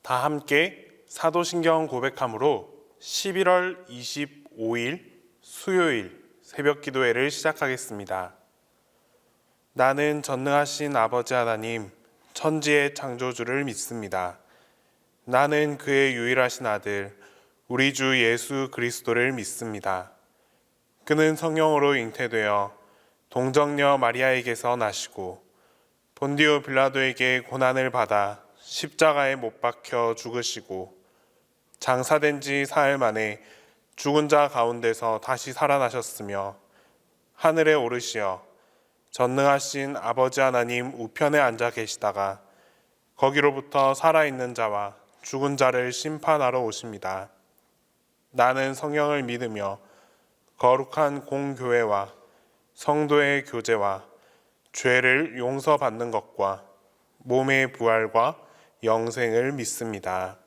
다 함께 사도신경 고백함으로 11월 25일 수요일 새벽 기도회를 시작하겠습니다. 나는 전능하신 아버지 하나님, 천지의 창조주를 믿습니다. 나는 그의 유일하신 아들, 우리 주 예수 그리스도를 믿습니다. 그는 성령으로 잉태되어 동정녀 마리아에게서 나시고 본디오 빌라도에게 고난을 받아 십자가에 못 박혀 죽으시고 장사된 지 사흘 만에 죽은 자 가운데서 다시 살아나셨으며 하늘에 오르시어 전능하신 아버지 하나님 우편에 앉아 계시다가 거기로부터 살아있는 자와 죽은 자를 심판하러 오십니다. 나는 성령을 믿으며 거룩한 공교회와 성도의 교제와 죄를 용서받는 것과 몸의 부활과 영생을 믿습니다.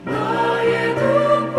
나의 눈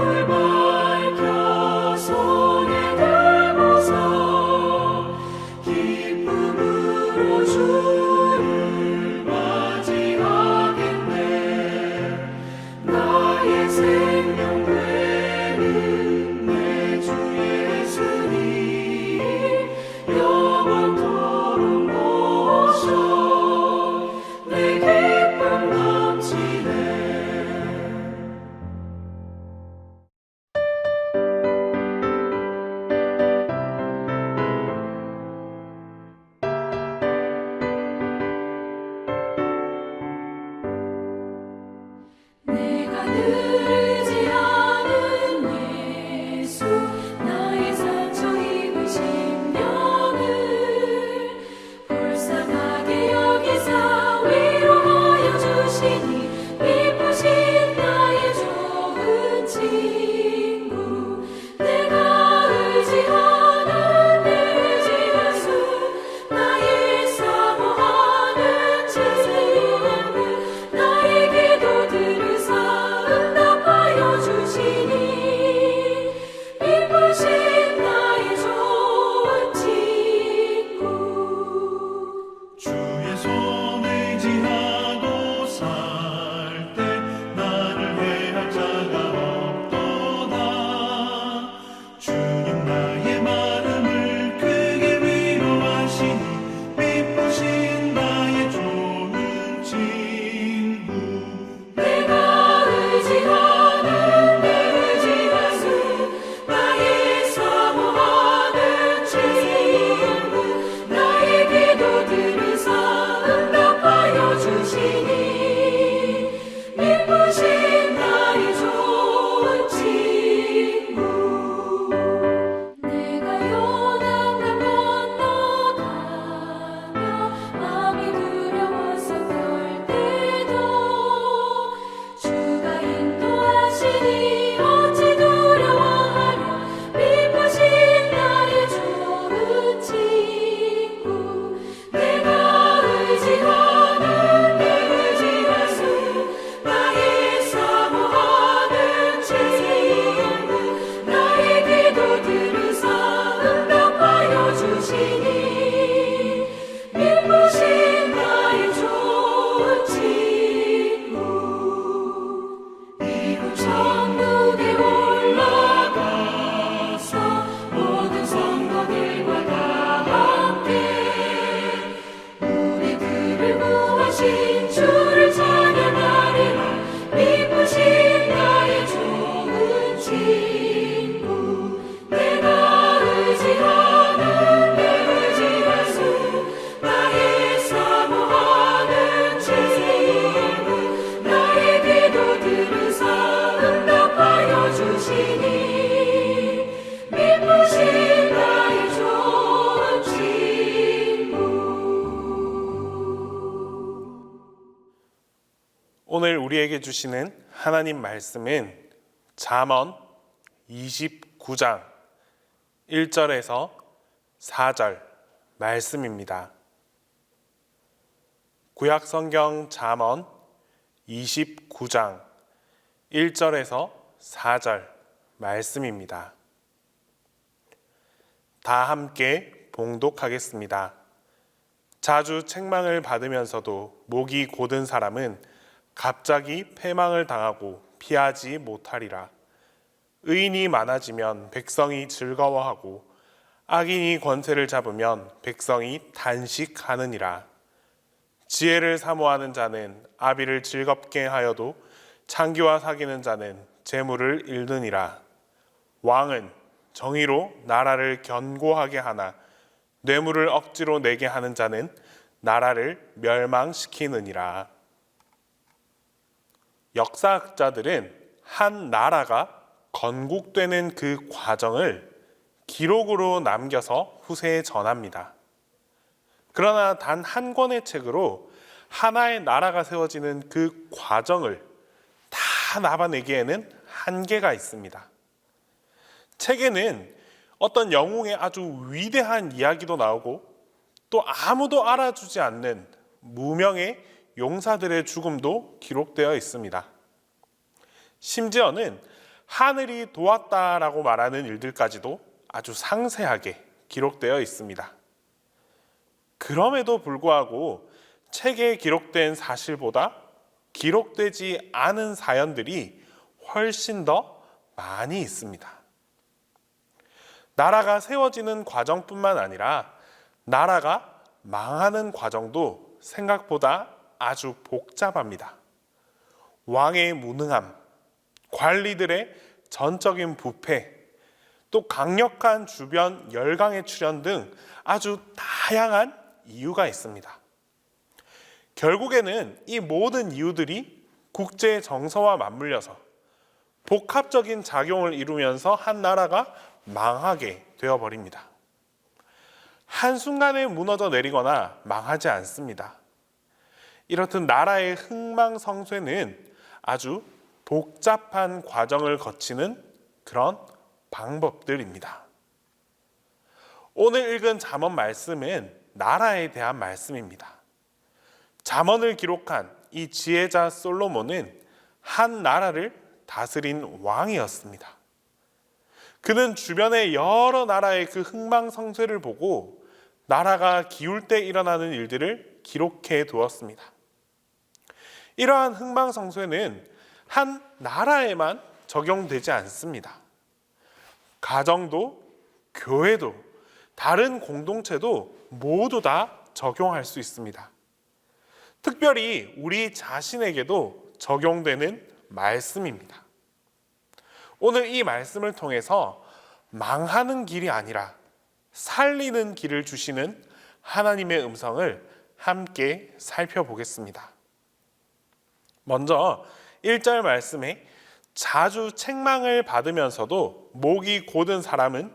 오늘 우리에게 주시는 하나님 말씀은 잠언 29장 1절에서 4절 말씀입니다. 구약성경 잠언 29장 1절에서 4절 말씀입니다. 다 함께 봉독하겠습니다. 자주 책망을 받으면서도 목이 곧은 사람은 갑자기 패망을 당하고 피하지 못하리라. 의인이 많아지면 백성이 즐거워하고 악인이 권세를 잡으면 백성이 단식하느니라. 지혜를 사모하는 자는 아비를 즐겁게 하여도 창기와 사귀는 자는 재물을 잃느니라. 왕은 정의로 나라를 견고하게 하나 뇌물을 억지로 내게 하는 자는 나라를 멸망시키느니라. 역사학자들은 한 나라가 건국되는 그 과정을 기록으로 남겨서 후세에 전합니다. 그러나 단 한 권의 책으로 하나의 나라가 세워지는 그 과정을 다 나눠내기에는 한계가 있습니다. 책에는 어떤 영웅의 아주 위대한 이야기도 나오고 또 아무도 알아주지 않는 무명의 용사들의 죽음도 기록되어 있습니다. 심지어는 하늘이 도왔다라고 말하는 일들까지도 아주 상세하게 기록되어 있습니다. 그럼에도 불구하고 책에 기록된 사실보다 기록되지 않은 사연들이 훨씬 더 많이 있습니다. 나라가 세워지는 과정뿐만 아니라 나라가 망하는 과정도 생각보다 아주 복잡합니다. 왕의 무능함, 관리들의 전적인 부패, 또 강력한 주변 열강의 출현 등 아주 다양한 이유가 있습니다. 결국에는 이 모든 이유들이 국제 정서와 맞물려서 복합적인 작용을 이루면서 한 나라가 망하게 되어버립니다. 한순간에 무너져 내리거나 망하지 않습니다. 이렇듯 나라의 흥망성쇠는 아주 복잡한 과정을 거치는 그런 방법들입니다. 오늘 읽은 잠언 말씀은 나라에 대한 말씀입니다. 잠언을 기록한 이 지혜자 솔로몬은 한 나라를 다스린 왕이었습니다. 그는 주변의 여러 나라의 그 흥망성쇠를 보고 나라가 기울 때 일어나는 일들을 기록해 두었습니다. 이러한 흥망성쇠는 한 나라에만 적용되지 않습니다. 가정도, 교회도, 다른 공동체도 모두 다 적용할 수 있습니다. 특별히 우리 자신에게도 적용되는 말씀입니다. 오늘 이 말씀을 통해서 망하는 길이 아니라 살리는 길을 주시는 하나님의 음성을 함께 살펴보겠습니다. 먼저 1절 말씀에 자주 책망을 받으면서도 목이 곧은 사람은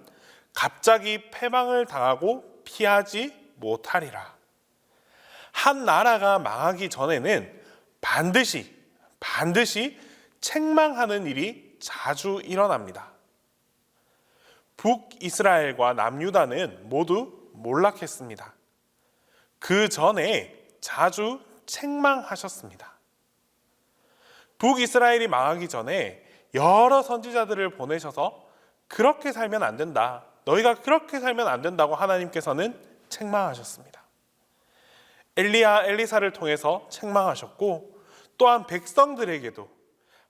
갑자기 패망을 당하고 피하지 못하리라. 한 나라가 망하기 전에는 반드시 책망하는 일이 자주 일어납니다. 북이스라엘과 남유다는 모두 몰락했습니다. 그 전에 자주 책망하셨습니다. 북이스라엘이 망하기 전에 여러 선지자들을 보내셔서 그렇게 살면 안 된다. 너희가 그렇게 살면 안 된다고 하나님께서는 책망하셨습니다. 엘리야, 엘리사를 통해서 책망하셨고 또한 백성들에게도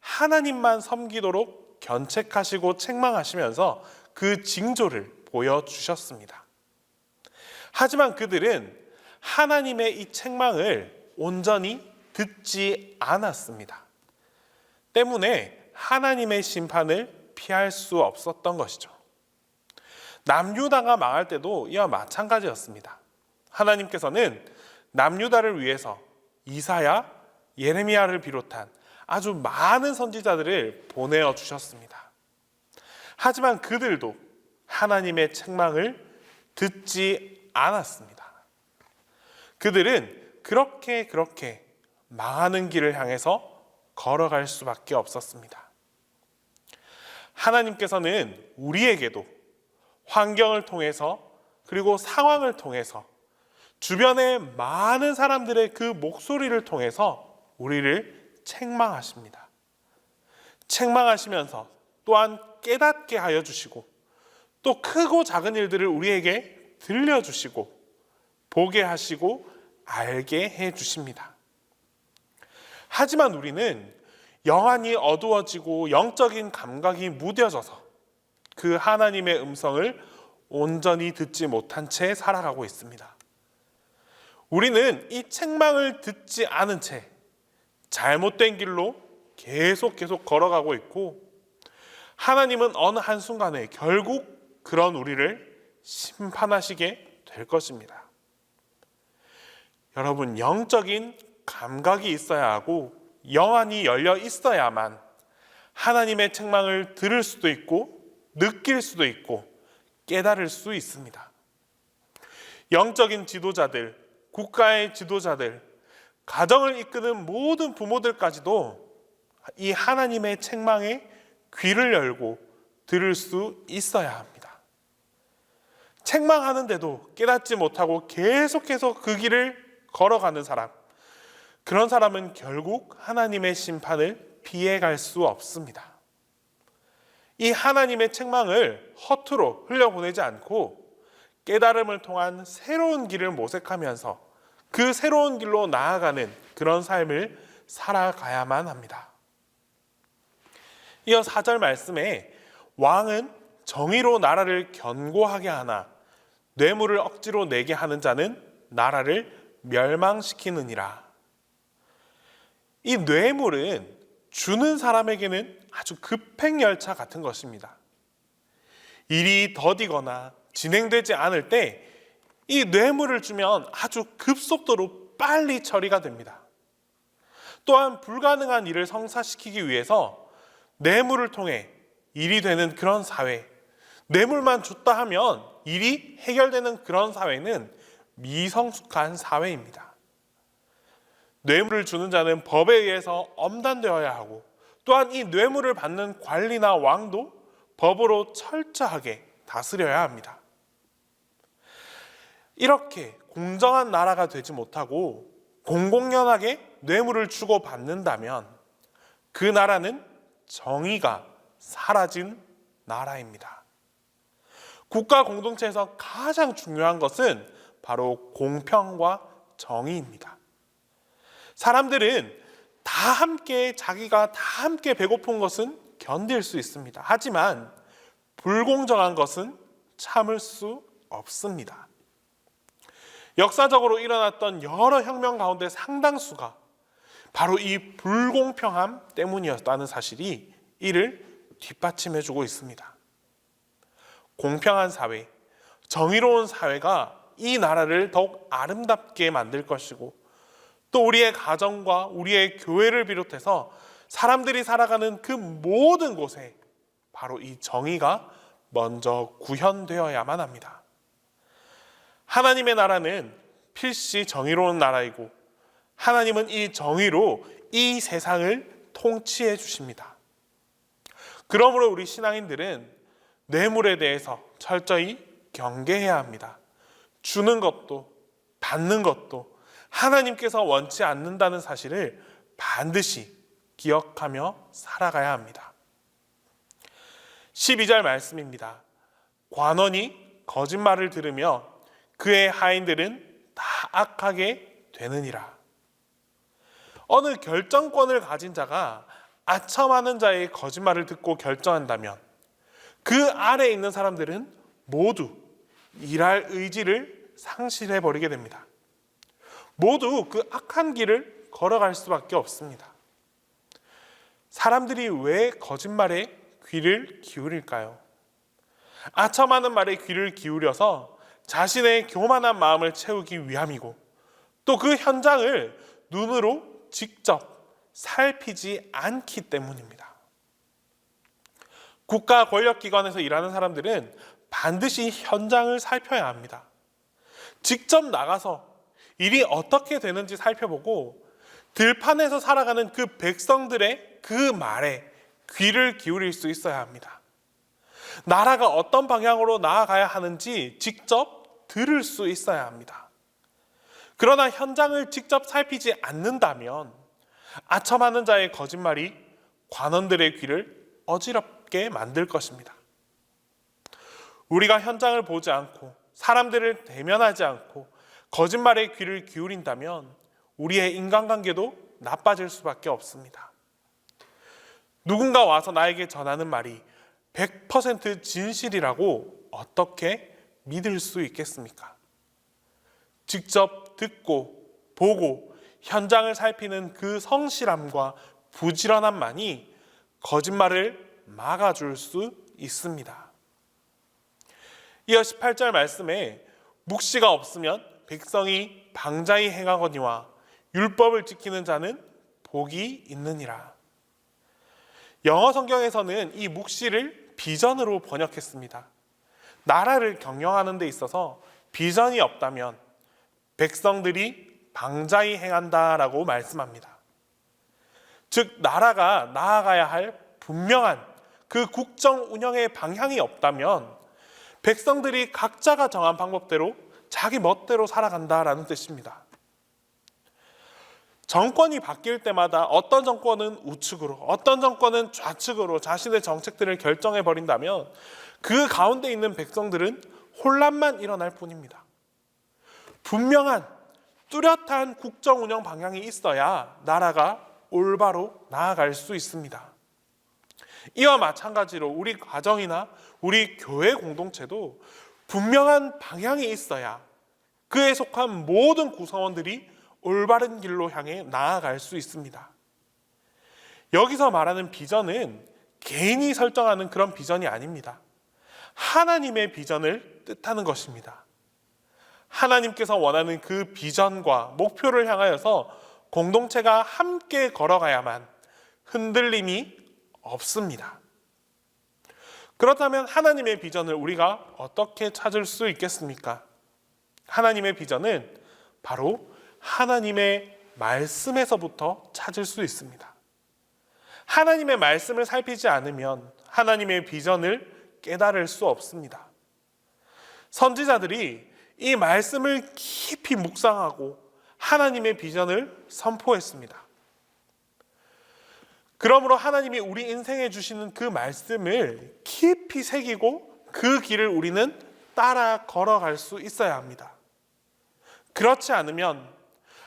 하나님만 섬기도록 견책하시고 책망하시면서 그 징조를 보여주셨습니다. 하지만 그들은 하나님의 이 책망을 온전히 듣지 않았습니다. 때문에 하나님의 심판을 피할 수 없었던 것이죠. 남유다가 망할 때도 이와 마찬가지였습니다. 하나님께서는 남유다를 위해서 이사야, 예레미야를 비롯한 아주 많은 선지자들을 보내어 주셨습니다. 하지만 그들도 하나님의 책망을 듣지 않았습니다. 그들은 그렇게 망하는 길을 향해서 걸어갈 수밖에 없었습니다. 하나님께서는 우리에게도 환경을 통해서 그리고 상황을 통해서 주변의 많은 사람들의 그 목소리를 통해서 우리를 책망하십니다. 책망하시면서 또한 깨닫게 하여 주시고 또 크고 작은 일들을 우리에게 들려주시고 보게 하시고 알게 해 주십니다. 하지만 우리는 영안이 어두워지고 영적인 감각이 무뎌져서 그 하나님의 음성을 온전히 듣지 못한 채 살아가고 있습니다. 우리는 이 책망을 듣지 않은 채 잘못된 길로 계속 걸어가고 있고 하나님은 어느 한순간에 결국 그런 우리를 심판하시게 될 것입니다. 여러분, 영적인 감각이 있어야 하고 영안이 열려 있어야만 하나님의 책망을 들을 수도 있고 느낄 수도 있고 깨달을 수 있습니다. 영적인 지도자들, 국가의 지도자들, 가정을 이끄는 모든 부모들까지도 이 하나님의 책망에 귀를 열고 들을 수 있어야 합니다. 책망하는데도 깨닫지 못하고 계속해서 그 길을 걸어가는 사람, 그런 사람은 결국 하나님의 심판을 피해갈 수 없습니다. 이 하나님의 책망을 허투루 흘려보내지 않고 깨달음을 통한 새로운 길을 모색하면서 그 새로운 길로 나아가는 그런 삶을 살아가야만 합니다. 이어 4절 말씀에 왕은 정의로 나라를 견고하게 하나 뇌물을 억지로 내게 하는 자는 나라를 멸망시키느니라. 이 뇌물은 주는 사람에게는 아주 급행열차 같은 것입니다. 일이 더디거나 진행되지 않을 때 이 뇌물을 주면 아주 급속도로 빨리 처리가 됩니다. 또한 불가능한 일을 성사시키기 위해서 뇌물을 통해 일이 되는 그런 사회, 뇌물만 줬다 하면 일이 해결되는 그런 사회는 미성숙한 사회입니다. 뇌물을 주는 자는 법에 의해서 엄단되어야 하고 또한 이 뇌물을 받는 관리나 왕도 법으로 철저하게 다스려야 합니다. 이렇게 공정한 나라가 되지 못하고 공공연하게 뇌물을 주고받는다면 그 나라는 정의가 사라진 나라입니다. 국가 공동체에서 가장 중요한 것은 바로 공평과 정의입니다. 사람들은 자기가 다 함께 배고픈 것은 견딜 수 있습니다. 하지만 불공정한 것은 참을 수 없습니다. 역사적으로 일어났던 여러 혁명 가운데 상당수가 바로 이 불공평함 때문이었다는 사실이 이를 뒷받침해주고 있습니다. 공평한 사회, 정의로운 사회가 이 나라를 더욱 아름답게 만들 것이고 또 우리의 가정과 우리의 교회를 비롯해서 사람들이 살아가는 그 모든 곳에 바로 이 정의가 먼저 구현되어야만 합니다. 하나님의 나라는 필시 정의로운 나라이고 하나님은 이 정의로 이 세상을 통치해 주십니다. 그러므로 우리 신앙인들은 뇌물에 대해서 철저히 경계해야 합니다. 주는 것도 받는 것도 하나님께서 원치 않는다는 사실을 반드시 기억하며 살아가야 합니다. 12절 말씀입니다. 관원이 거짓말을 들으며 그의 하인들은 다 악하게 되느니라. 어느 결정권을 가진 자가 아첨하는 자의 거짓말을 듣고 결정한다면 그 아래에 있는 사람들은 모두 일할 의지를 상실해버리게 됩니다. 모두 그 악한 길을 걸어갈 수밖에 없습니다. 사람들이 왜 거짓말에 귀를 기울일까요? 아첨하는 말에 귀를 기울여서 자신의 교만한 마음을 채우기 위함이고 또 그 현장을 눈으로 직접 살피지 않기 때문입니다. 국가 권력기관에서 일하는 사람들은 반드시 현장을 살펴야 합니다. 직접 나가서 일이 어떻게 되는지 살펴보고 들판에서 살아가는 그 백성들의 그 말에 귀를 기울일 수 있어야 합니다. 나라가 어떤 방향으로 나아가야 하는지 직접 들을 수 있어야 합니다. 그러나 현장을 직접 살피지 않는다면 아첨하는 자의 거짓말이 관원들의 귀를 어지럽게 만들 것입니다. 우리가 현장을 보지 않고 사람들을 대면하지 않고 거짓말에 귀를 기울인다면 우리의 인간관계도 나빠질 수밖에 없습니다. 누군가 와서 나에게 전하는 말이 100% 진실이라고 어떻게 믿을 수 있겠습니까? 직접 듣고 보고 현장을 살피는 그 성실함과 부지런함만이 거짓말을 막아줄 수 있습니다. 이어 18절 말씀에 묵시가 없으면 백성이 방자히 행하거니와 율법을 지키는 자는 복이 있느니라. 영어 성경에서는 이 묵시를 비전으로 번역했습니다. 나라를 경영하는 데 있어서 비전이 없다면 백성들이 방자히 행한다라고 말씀합니다. 즉 나라가 나아가야 할 분명한 그 국정 운영의 방향이 없다면 백성들이 각자가 정한 방법대로 자기 멋대로 살아간다라는 뜻입니다. 정권이 바뀔 때마다 어떤 정권은 우측으로, 어떤 정권은 좌측으로 자신의 정책들을 결정해 버린다면 그 가운데 있는 백성들은 혼란만 일어날 뿐입니다. 분명한 뚜렷한 국정 운영 방향이 있어야 나라가 올바로 나아갈 수 있습니다. 이와 마찬가지로 우리 가정이나 우리 교회 공동체도 분명한 방향이 있어야 그에 속한 모든 구성원들이 올바른 길로 향해 나아갈 수 있습니다. 여기서 말하는 비전은 개인이 설정하는 그런 비전이 아닙니다. 하나님의 비전을 뜻하는 것입니다. 하나님께서 원하는 그 비전과 목표를 향하여서 공동체가 함께 걸어가야만 흔들림이 없습니다. 그렇다면 하나님의 비전을 우리가 어떻게 찾을 수 있겠습니까? 하나님의 비전은 바로 하나님의 말씀에서부터 찾을 수 있습니다. 하나님의 말씀을 살피지 않으면 하나님의 비전을 깨달을 수 없습니다. 선지자들이 이 말씀을 깊이 묵상하고 하나님의 비전을 선포했습니다. 그러므로 하나님이 우리 인생에 주시는 그 말씀을 깊이 새기고 그 길을 우리는 따라 걸어갈 수 있어야 합니다. 그렇지 않으면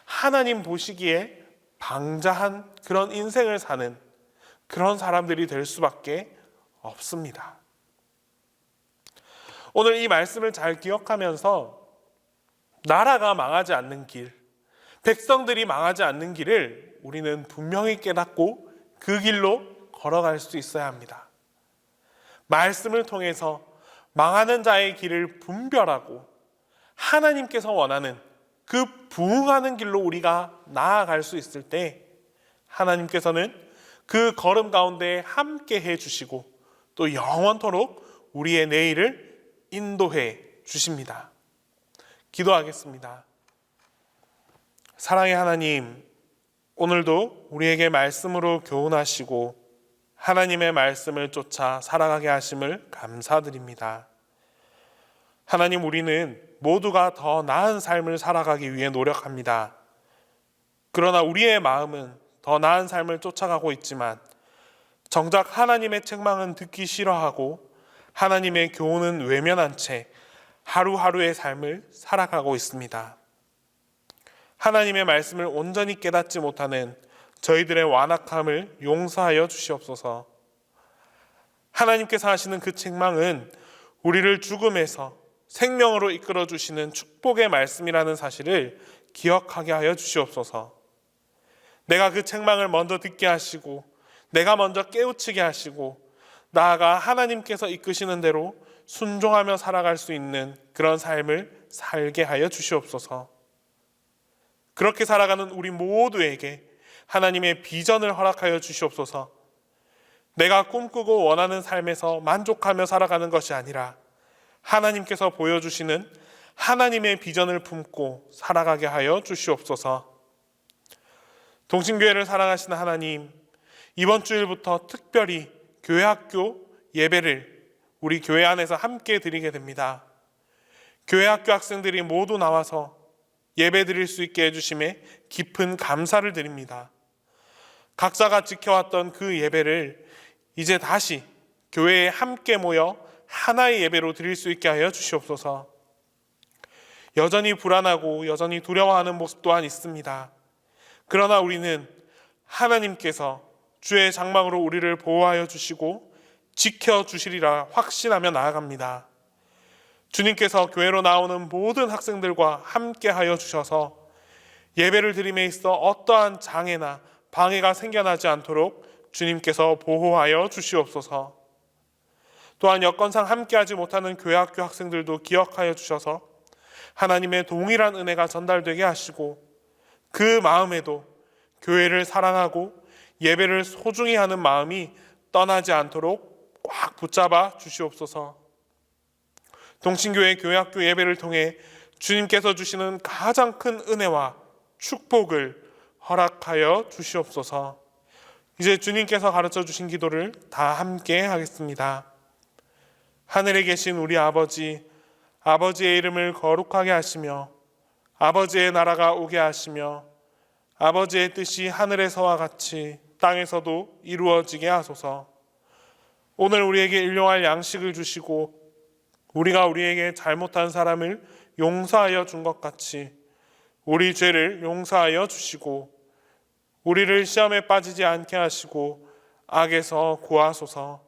하나님 보시기에 방자한 그런 인생을 사는 그런 사람들이 될 수밖에 없습니다. 오늘 이 말씀을 잘 기억하면서 나라가 망하지 않는 길, 백성들이 망하지 않는 길을 우리는 분명히 깨닫고 그 길로 걸어갈 수 있어야 합니다. 말씀을 통해서 망하는 자의 길을 분별하고 하나님께서 원하는 그 부응하는 길로 우리가 나아갈 수 있을 때 하나님께서는 그 걸음 가운데 함께 해주시고 또 영원토록 우리의 내일을 인도해 주십니다. 기도하겠습니다. 사랑의 하나님, 오늘도 우리에게 말씀으로 교훈하시고 하나님의 말씀을 쫓아 살아가게 하심을 감사드립니다. 하나님, 우리는 모두가 더 나은 삶을 살아가기 위해 노력합니다. 그러나 우리의 마음은 더 나은 삶을 쫓아가고 있지만 정작 하나님의 책망은 듣기 싫어하고 하나님의 교훈은 외면한 채 하루하루의 삶을 살아가고 있습니다. 하나님의 말씀을 온전히 깨닫지 못하는 저희들의 완악함을 용서하여 주시옵소서. 하나님께서 하시는 그 책망은 우리를 죽음에서 생명으로 이끌어 주시는 축복의 말씀이라는 사실을 기억하게 하여 주시옵소서. 내가 그 책망을 먼저 듣게 하시고 내가 먼저 깨우치게 하시고 나아가 하나님께서 이끄시는 대로 순종하며 살아갈 수 있는 그런 삶을 살게 하여 주시옵소서. 그렇게 살아가는 우리 모두에게 하나님의 비전을 허락하여 주시옵소서. 내가 꿈꾸고 원하는 삶에서 만족하며 살아가는 것이 아니라 하나님께서 보여주시는 하나님의 비전을 품고 살아가게 하여 주시옵소서. 동신교회를 사랑하시는 하나님, 이번 주일부터 특별히 교회 학교 예배를 우리 교회 안에서 함께 드리게 됩니다. 교회 학교 학생들이 모두 나와서 예배 드릴 수 있게 해주심에 깊은 감사를 드립니다. 각자가 지켜왔던 그 예배를 이제 다시 교회에 함께 모여 하나의 예배로 드릴 수 있게 하여 주시옵소서. 여전히 불안하고 여전히 두려워하는 모습 또한 있습니다. 그러나 우리는 하나님께서 주의 장막으로 우리를 보호하여 주시고 지켜주시리라 확신하며 나아갑니다. 주님께서 교회로 나오는 모든 학생들과 함께 하여 주셔서 예배를 드림에 있어 어떠한 장애나 방해가 생겨나지 않도록 주님께서 보호하여 주시옵소서. 또한 여건상 함께하지 못하는 교회 학교 학생들도 기억하여 주셔서 하나님의 동일한 은혜가 전달되게 하시고 그 마음에도 교회를 사랑하고 예배를 소중히 하는 마음이 떠나지 않도록 꽉 붙잡아 주시옵소서. 동신교회 교회학교 예배를 통해 주님께서 주시는 가장 큰 은혜와 축복을 허락하여 주시옵소서. 이제 주님께서 가르쳐 주신 기도를 다 함께 하겠습니다. 하늘에 계신 우리 아버지, 아버지의 이름을 거룩하게 하시며 아버지의 나라가 오게 하시며 아버지의 뜻이 하늘에서와 같이 땅에서도 이루어지게 하소서. 오늘 우리에게 일용할 양식을 주시고 우리가 우리에게 잘못한 사람을 용서하여 준 것 같이 우리 죄를 용서하여 주시고 우리를 시험에 빠지지 않게 하시고 악에서 구하소서.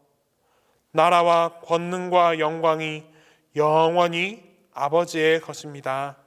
나라와 권능과 영광이 영원히 아버지의 것입니다.